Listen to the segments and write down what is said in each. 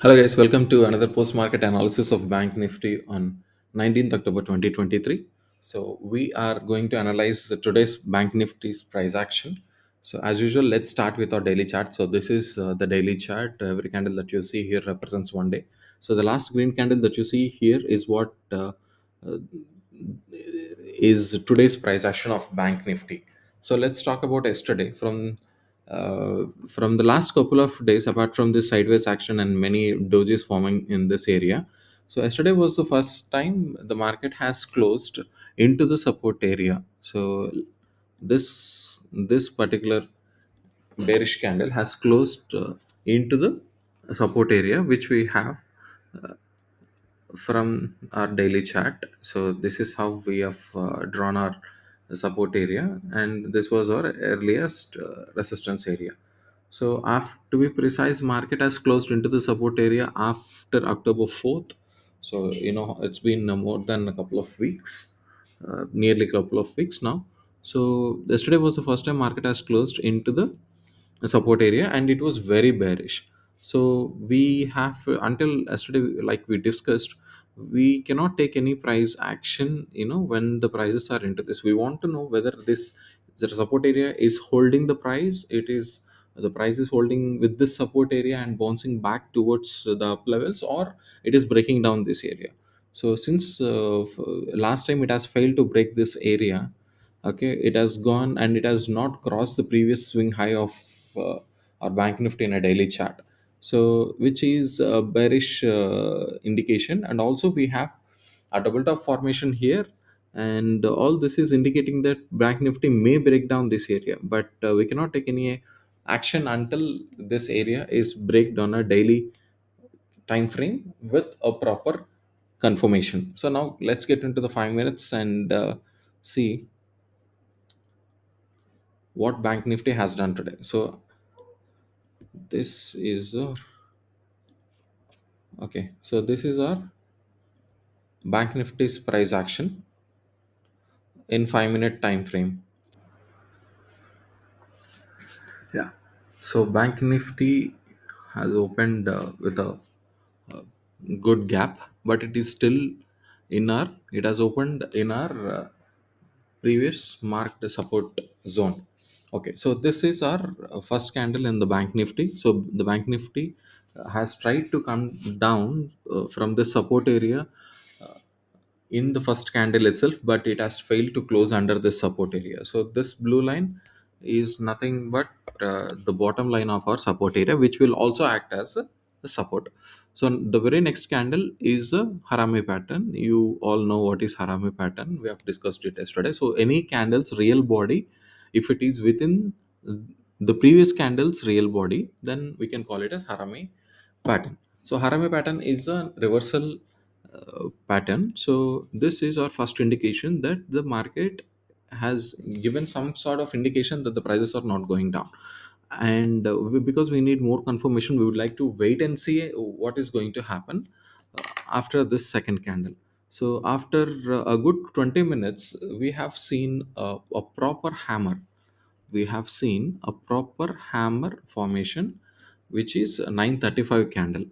Hello guys, welcome to another post-market analysis of Bank Nifty on 19th October 2023. So we are going to analyze today's Bank Nifty's price action. So as usual, let's start with our daily chart. So this is the daily chart. Every candle that you see here represents one day. So the last green candle that you see here is what uh, is today's price action of Bank Nifty. So let's talk about yesterday. From the last couple of days, apart from this sideways action and many dojis forming in this area, so yesterday was the first time the market has closed into the support area. So this particular bearish candle has closed into the support area, which we have from our daily chart. So this is how we have drawn our support area, and this was our earliest resistance area. So after, to be precise, market has closed into the support area after October 4th. So it's been more than a couple of weeks, nearly a couple of weeks now. So yesterday was the first time market has closed into the support area, and it was very bearish. So we have until yesterday, like we discussed, we cannot take any price action when the prices are into this. We want to know whether this the support area is holding the price. The price is holding with this support area and bouncing back towards the up levels, or it is breaking down this area. So since last time it has failed to break this area, okay, it has gone and it has not crossed the previous swing high of uh, our bank nifty in a daily chart, so which is a bearish indication. And also we have a double top formation here, and all this is indicating that bank nifty may break down this area, but we cannot take any action until this area is break down a daily time frame with a proper confirmation. So now let's get into the 5 minutes and see what bank nifty has done today. So this is okay, so this is our bank nifty's price action in 5 minute time frame. Yeah, so bank nifty has opened with a good gap, but it is still in our it has opened in our previous marked support zone. Okay, so this is our first candle in the bank nifty. So the bank nifty has tried to come down from the support area in the first candle itself, but it has failed to close under the support area. So this blue line is nothing but the bottom line of our support area, which will also act as a support. So the very next candle is a harami pattern. You all know what is harami pattern. We have discussed it yesterday. So any candle's real body, if it is within the previous candle's real body, then we can call it as harami pattern. So harami pattern is a reversal pattern. So this is our first indication that the market has given some sort of indication that the prices are not going down. And because we need more confirmation, we would like to wait and see what is going to happen after this second candle. So after a good 20 minutes, we have seen a proper hammer. We have seen a proper hammer formation, which is a 935 candle.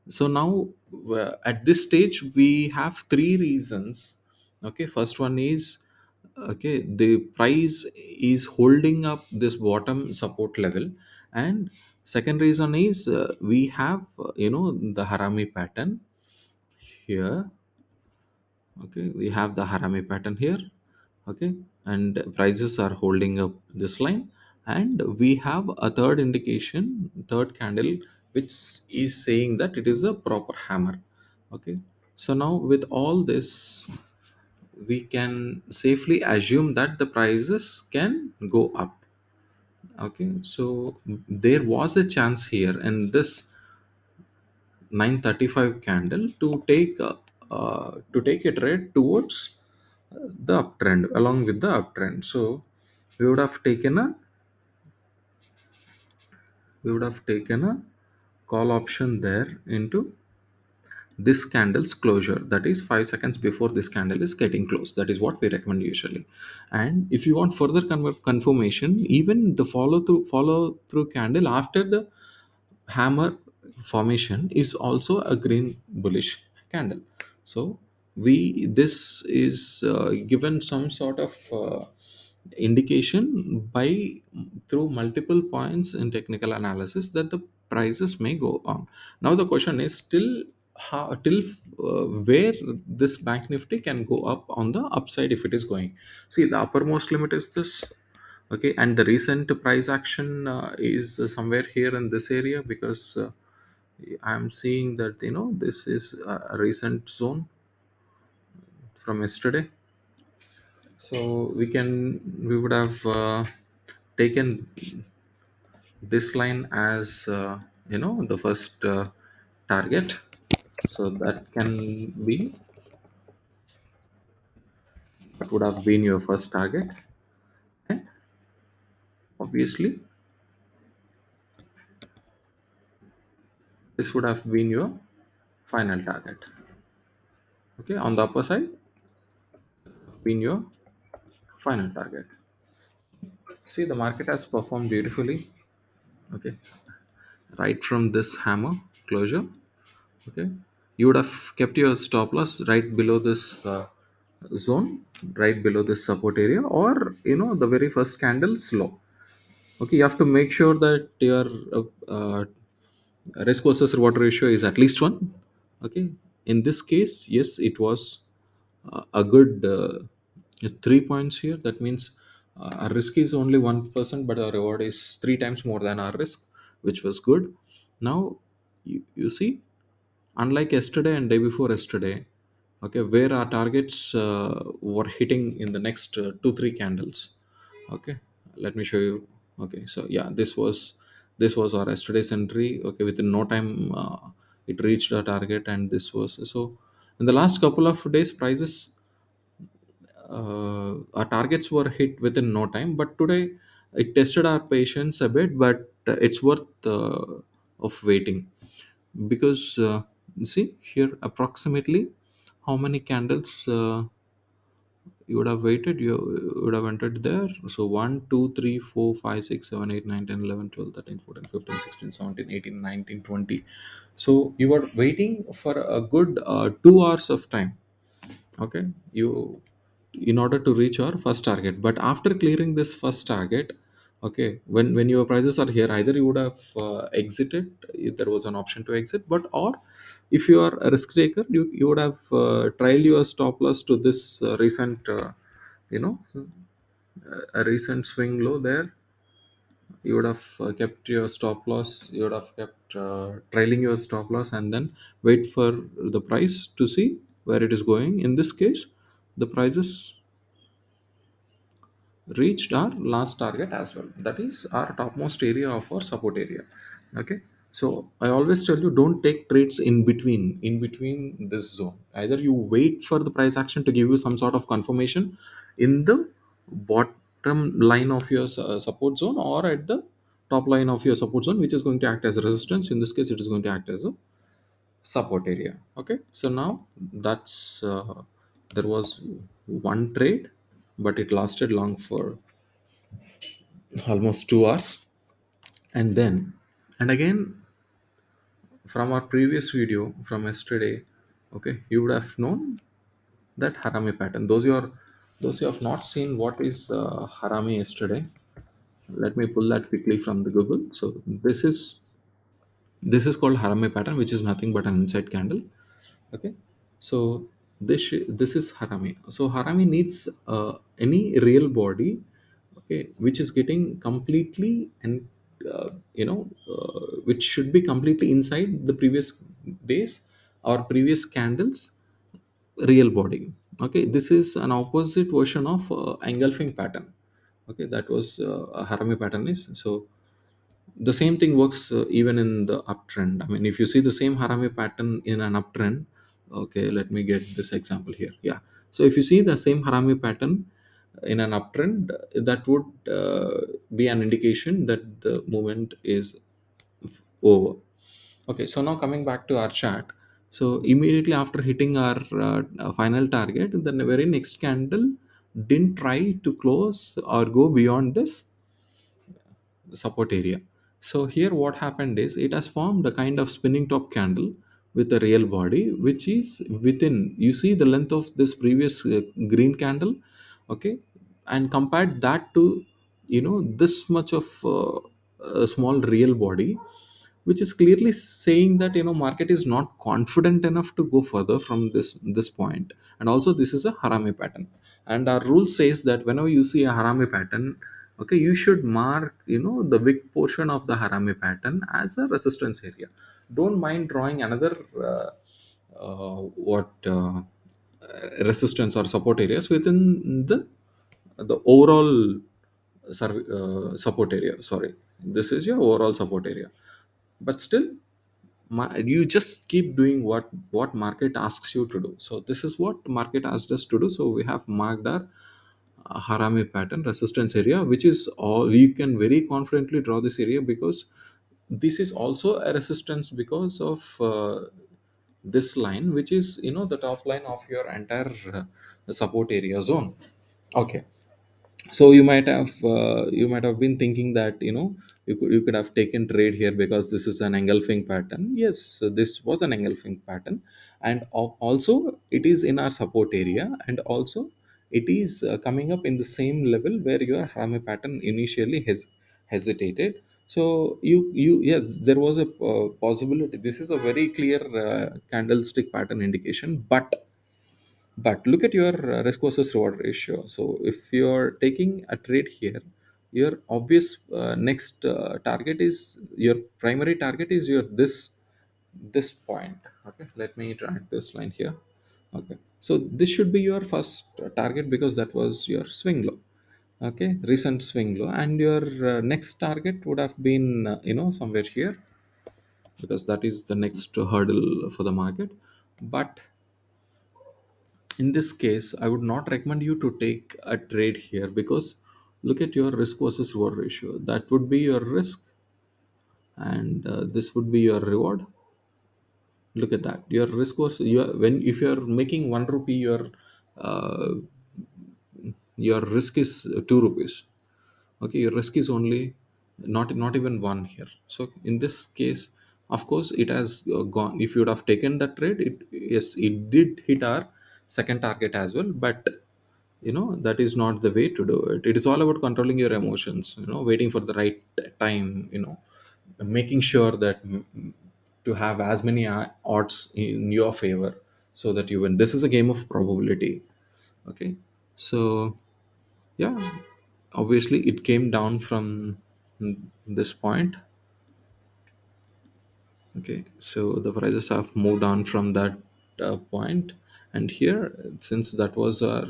So now at this stage we have three reasons. Okay, first one is, okay, the price is holding up this bottom support level, and second reason is we have the harami pattern here. Okay, we have the harami pattern here. Okay, and prices are holding up this line, and we have a third indication, third candle, which is saying that it is a proper hammer. Okay, so now with all this, we can safely assume that the prices can go up. Okay, so there was a chance here in this 935 candle to take a trade towards the uptrend, along with the uptrend. So we would have taken a we would have taken a call option there into this candle's closure, that is 5 seconds before this candle is getting closed. That is what we recommend usually. And if you want further confirmation, even the follow through candle after the hammer formation is also a green bullish candle. So we this is given some sort of indication by through multiple points in technical analysis that the prices may go on. Now the question is still how till where this bank nifty can go up on the upside if it is going. See, the uppermost limit is this. Okay, and the recent price action is somewhere here in this area, because I'm seeing that this is a recent zone from yesterday. So we would have taken this line as the first target. So that can be what would have been your first target, and obviously this would have been your final target. Okay, on the upper side, been your final target. See, the market has performed beautifully. Okay, right from this hammer closure. Okay, you would have kept your stop loss right below this zone, right below this support area, or the very first candle's low. Okay, you have to make sure that your risk versus reward ratio is at least one. Okay, in this case, yes, it was a good 3 points here. That means our risk is only 1%, but our reward is three times more than our risk, which was good. Now you see, unlike yesterday and day before yesterday, okay, where our targets were hitting in the next 2 3 candles. Okay, let me show you. Okay, so yeah, this was our yesterday's entry. Okay, within no time it reached our target, and this was so in the last couple of days prices, our targets were hit within no time, but today it tested our patience a bit, but it's worth of waiting, because see here approximately how many candles you would have waited, you would have entered there. So 1 2 3 4 5 6 7 8 9 11 12 13 14 15 16 17 18 19 20. So you were waiting for a good 2 hours of time. Okay, you in order to reach our first target, but after clearing this first target, okay, when your prices are here, either you would have exited if there was an option to exit, but or if you are a risk taker, you would have trialed your stop loss to this recent you know a recent swing low there. You would have kept your stop loss, you would have kept trailing your stop loss, and then wait for the price to see where it is going. In this case, the prices reached our last target as well, that is our topmost area of our support area. Okay, so I always tell you, don't take trades in between this zone. Either you wait for the price action to give you some sort of confirmation in the bottom line of your support zone, or at the top line of your support zone, which is going to act as a resistance. In this case, it is going to act as a support area. Okay, so now that's there was one trade, but it lasted long for almost 2 hours. And then and again, from our previous video from yesterday, okay, you would have known that harami pattern. Those who have not seen what is harami yesterday, let me pull that quickly from the Google. So this is called harami pattern, which is nothing but an inside candle. Okay, so this is harami. So harami needs any real body, okay, which is getting completely and which should be completely inside the previous days or previous candles real body. Okay, this is an opposite version of engulfing pattern. Okay, that was a harami pattern is. So the same thing works even in the uptrend. I mean, if you see the same harami pattern in an uptrend, okay, let me get this example here. Yeah, so if you see the same harami pattern in an uptrend, that would be an indication that the movement is over. Okay, so now coming back to our chart. So immediately after hitting our final target, the very next candle didn't try to close or go beyond this support area. So here what happened is it has formed a kind of spinning top candle with a real body which is within, you see the length of this previous green candle, okay, and compared that to, this much of a small real body, which is clearly saying that market is not confident enough to go further from this point. And also this is a harami pattern, and our rule says that whenever you see a harami pattern, okay, you should mark the wick portion of the harami pattern as a resistance area. Don't mind drawing another what resistance or support areas within the overall support area. Sorry, this is your overall support area, but still you just keep doing what market asks you to do. So this is what market asked us to do, so we have marked our harami pattern resistance area, which is all you can very confidently draw this area, because this is also a resistance because of this line, which is the top line of your entire support area zone. Okay, so you might have been thinking that you could have taken trade here because this is an engulfing pattern. Yes, so this was an engulfing pattern, and also it is in our support area, and also it is coming up in the same level where your Harame pattern initially hesitated. So yes, there was a possibility. This is a very clear candlestick pattern indication, but look at your risk versus reward ratio. So if you're taking a trade here, your obvious next target is your primary target is your this point. Okay, let me track this line here. Okay, so this should be your first target because that was your swing low. Okay, recent swing low, and your next target would have been somewhere here, because that is the next hurdle for the market. But in this case, I would not recommend you to take a trade here, because look at your risk versus reward ratio. That would be your risk, and this would be your reward. Look at that. Your risk was when if you're making 1 rupee, uh, your risk is 2 rupees. Okay, your risk is only not even one here. So in this case, of course, it has gone. If you would have taken that trade, yes, it did hit our second target as well, but that is not the way to do it. It is all about controlling your emotions, waiting for the right time, making sure that to have as many odds in your favor so that you win. This is a game of probability. Okay, so yeah, obviously it came down from this point. Okay, so the prices have moved on from that point, and here, since that was our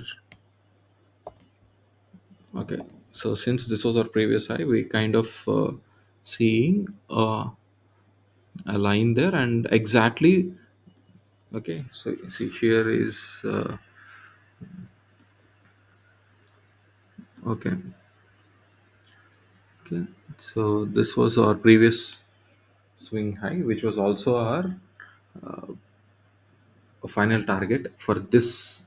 okay, so since this was our previous high, we kind of seeing a line there, and exactly. Okay, so see here is okay. Okay, so this was our previous swing high, which was also our final target for this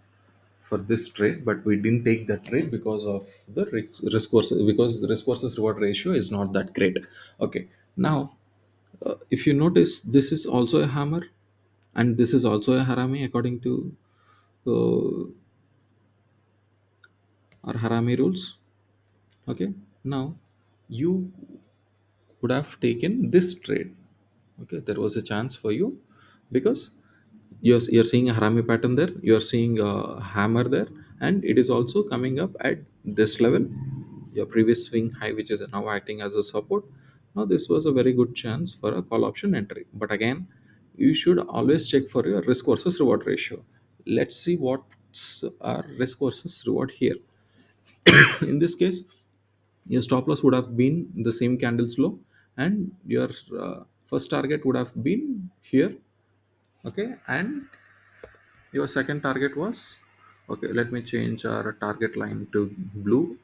trade, but we didn't take that trade because of the risk versus, because the risk versus reward ratio is not that great. Okay, now if you notice, this is also a hammer, and this is also a harami according to uh, our harami rules. Okay, now you would have taken this trade. Okay, there was a chance for you, because you're seeing a harami pattern there, you're seeing a hammer there, and it is also coming up at this level, your previous swing high, which is now acting as a support. Now this was a very good chance for a call option entry, but again, you should always check for your risk versus reward ratio. Let's see what's our risk versus reward here. In this case, your stop loss would have been the same candles low, and your first target would have been here. Okay, and your second target was, okay, let me change our target line to blue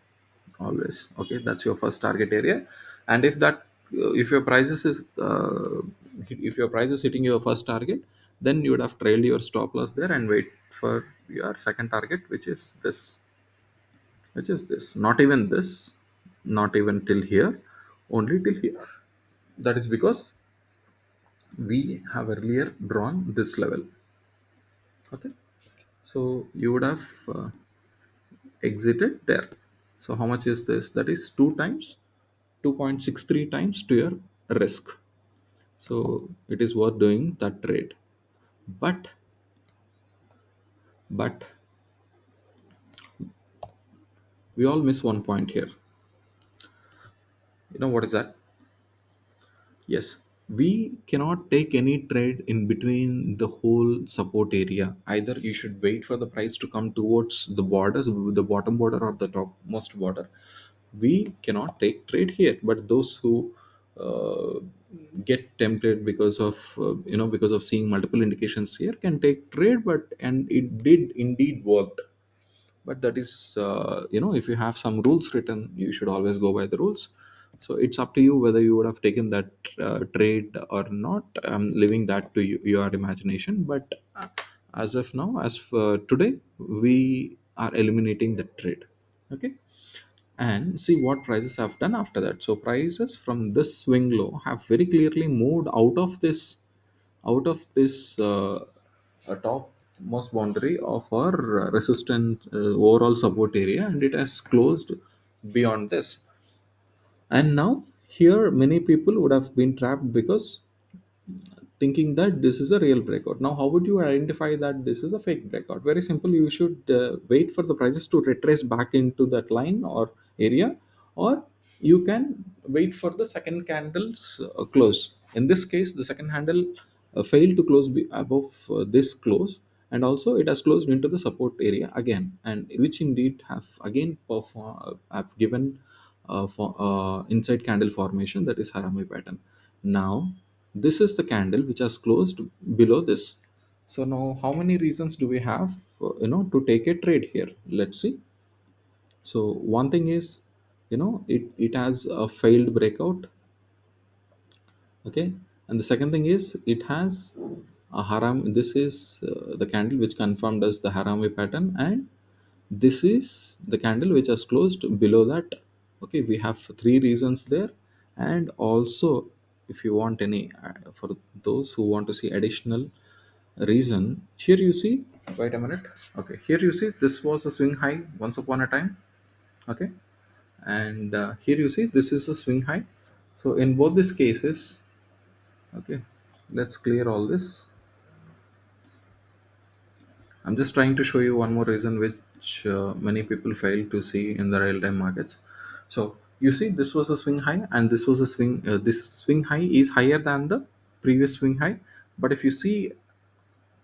always. Okay, that's your first target area, and if your prices is if your price is hitting your first target, then you would have trailed your stop loss there and wait for your second target, which is this, not even this, not even till here, only till here. That is because we have earlier drawn this level. Okay, so you would have exited there. So how much is this? That is 2 times, 2.63 times to your risk. So it is worth doing that trade. But but we all miss one point here. You know what is that? Yes, we cannot take any trade in between the whole support area. Either you should wait for the price to come towards the borders, the bottom border or the topmost border. We cannot take trade here. But those who uh, get tempted because of because of seeing multiple indications here can take trade. But and it did indeed worked. But that is if you have some rules written, you should always go by the rules. So it's up to you whether you would have taken that trade or not. I'm leaving that to you, your imagination. But as of now, as for today, we are eliminating the trade. Okay, and see what prices have done after that. So prices from this swing low have very clearly moved out of this topmost boundary of our resistant overall support area, and it has closed beyond this. And now here many people would have been trapped because thinking that this is a real breakout. Now, how would you identify that this is a fake breakout? Very simple. You should wait for the prices to retrace back into that line or area, or you can wait for the second candle's close. In this case, the second handle failed to close above this close, and also it has closed into the support area again, and which indeed have again have given for inside candle formation, that is Harami pattern. Now this is the candle which has closed below this. So now how many reasons do we have to take a trade here? Let's see. So one thing is, it has a failed breakout. Okay, and the second thing is it has a haram. This is the candle which confirmed as the harami pattern, and this is the candle which has closed below that. Okay, we have three reasons there. And also, if you want any for those who want to see additional reason, here you see, wait a minute. Okay, here you see this was a swing high once upon a time. Okay, and here you see this is a swing high. So in both these cases, okay, let's clear all this. I'm just trying to show you one more reason which many people fail to see in the real-time markets. So you see, this was a swing high, and this was a swing. This swing high is higher than the previous swing high. But if you see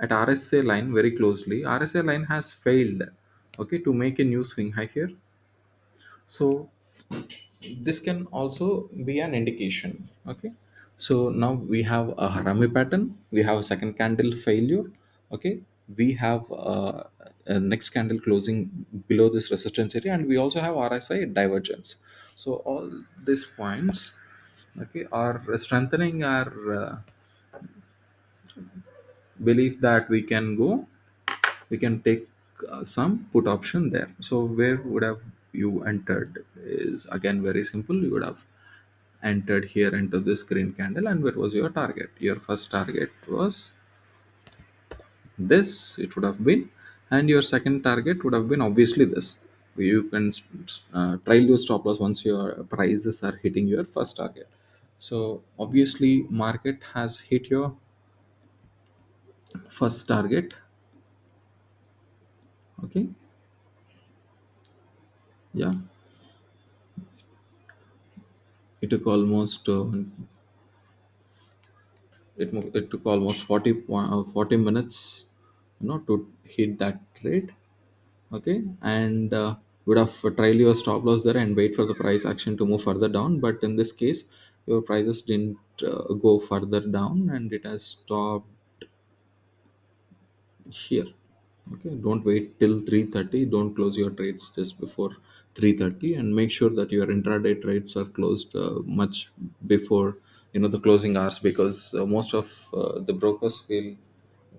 at RSA line very closely, RSA line has failed. Okay, to make a new swing high here. So this can also be an indication. Okay, so now we have a harami pattern, we have a second candle failure. Okay, we have a next candle closing below this resistance area, and we also have RSI divergence. So all these points, okay, are strengthening our belief that we can take some put option there. So where would have you entered is again very simple. You would have entered here into this green candle, and where was your target? Your first target was this, it would have been, and your second target would have been obviously this. You can trial your stop loss once your prices are hitting your first target. So obviously market has hit your first target. Okay, yeah, it took almost it took almost 40 minutes to hit that trade. Okay, and would have trial your stop loss there and wait for the price action to move further down. But in this case, your prices didn't go further down, and it has stopped here. Okay, don't wait till 3:30. Don't close your trades just before 3:30, and make sure that your intraday trades are closed much before the closing hours, because most of the brokers will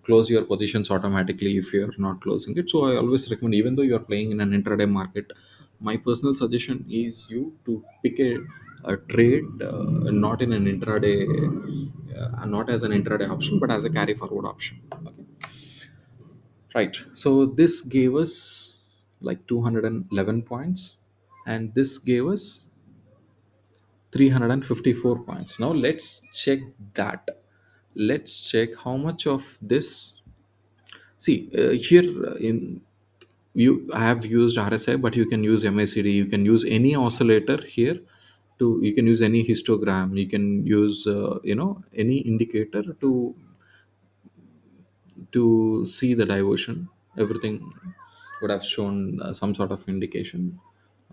close your positions automatically if you're not closing it. So I always recommend, even though you're playing in an intraday market, my personal suggestion is you to pick a a trade, not in an intraday, not as an intraday option, but as a carry forward option. Okay, right. So this gave us like 211 points, and this gave us 354 points. Now let's check that. Let's check how much of this. See, here in you I have used RSI, but you can use MACD. You can use any oscillator here. You can use any histogram. You can use any indicator to see the diversion. Everything would have shown some sort of indication.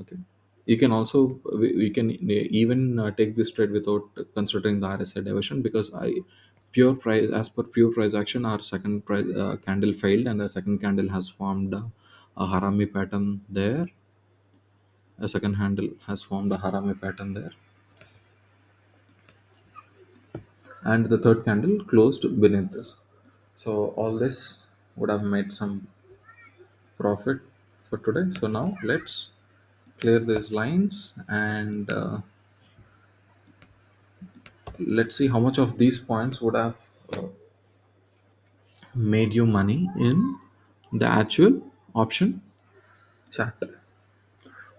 Okay, you can also we can even take this trade without considering the RSI diversion, because I pure price, as per pure price action, our second price candle failed, and the second candle has formed a harami pattern there. A second handle has formed a harami pattern there, and the third candle closed beneath this. So all this would have made some profit for today. So now let's clear these lines, and let's see how much of these points would have made you money in the actual option chart.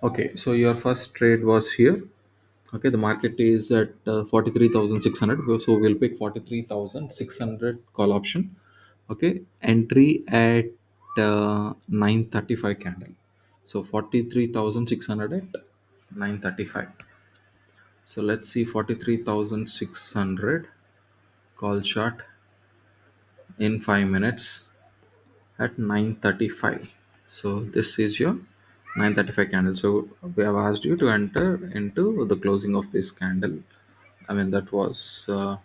Okay, so your first trade was here. Okay, the market is at 43,600. So we'll pick 43,600 call option. Okay, entry at 935 candle. So 43,600 at 935. So let's see 43,600 call chart in 5 minutes at 935. So this is your 935 candle. So we have asked you to enter into the closing of this candle. I mean, that was okay.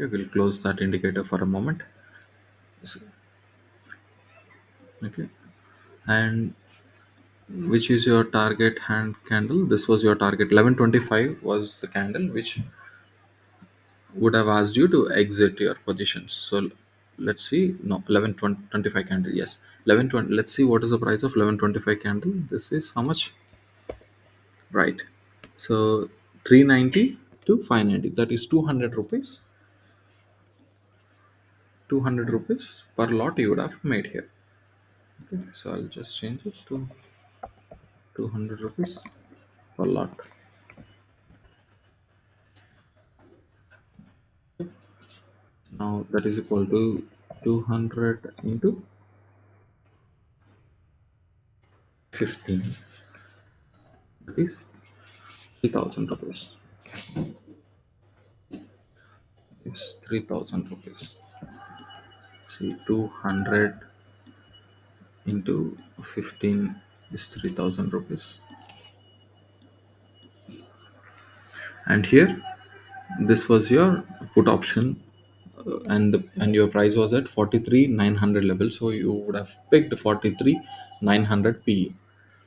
We'll close that indicator for a moment. Okay, and which is your target hand candle? This was your target. 1125 was the candle which would have asked you to exit your positions. So let's see. No, 1125 candle. Yes, 1120. Let's see what is the price of 1125 candle. This is how much? Right. So 390 to 590. That is 200 rupees. 200 rupees per lot you would have made here. Okay. So I'll just change it to 200 rupees per lot. Now that is equal to 200 into 15. That is 3,000 rupees. It's 3,000 rupees. See, 200 into 15 is 3,000 rupees. And here, this was your put option, and your price was at 43,900 level. So you would have picked 43,900 PE.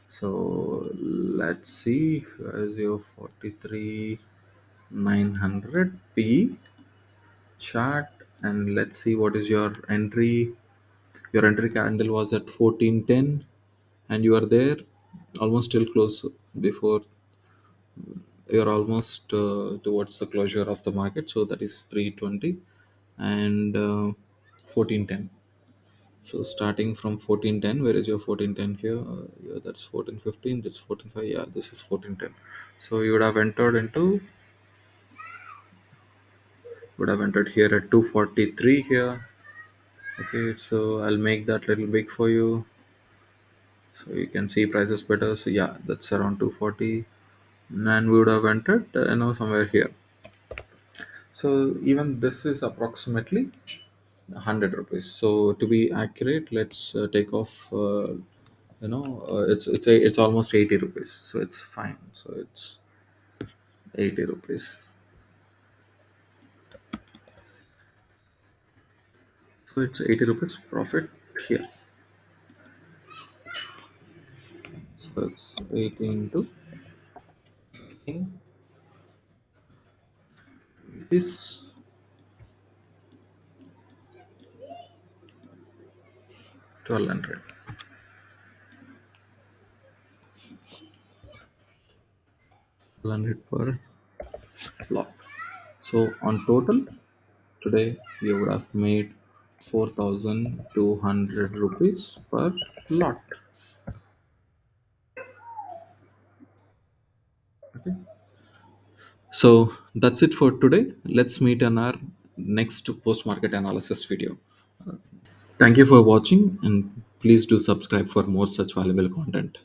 So let's see, where is your 43,900 PE chart, and let's see what is your entry. Your entry candle was at 1410, and you are there almost still close before you're almost towards the closure of the market. So that is 320 and 1410. So starting from 1410, where is your 1410 here? Yeah, that's 1415. That's 145. Yeah, this is 1410. So you would have entered here at 243 here. Okay, so I'll make that little big for you so you can see prices better. So yeah, that's around 240, and we would have entered somewhere here. So even this is approximately 100 rupees. So to be accurate, let's take off it's almost 80 rupees, so it's fine. So it's 80 rupees. So it's 80 rupees profit here. So it's 18 to this 1200. per lot. So on total today you would have made 4,200 rupees per lot. Okay. So that's it for today. Let's meet in our next post market analysis video. Thank you for watching and please do subscribe for more such valuable content.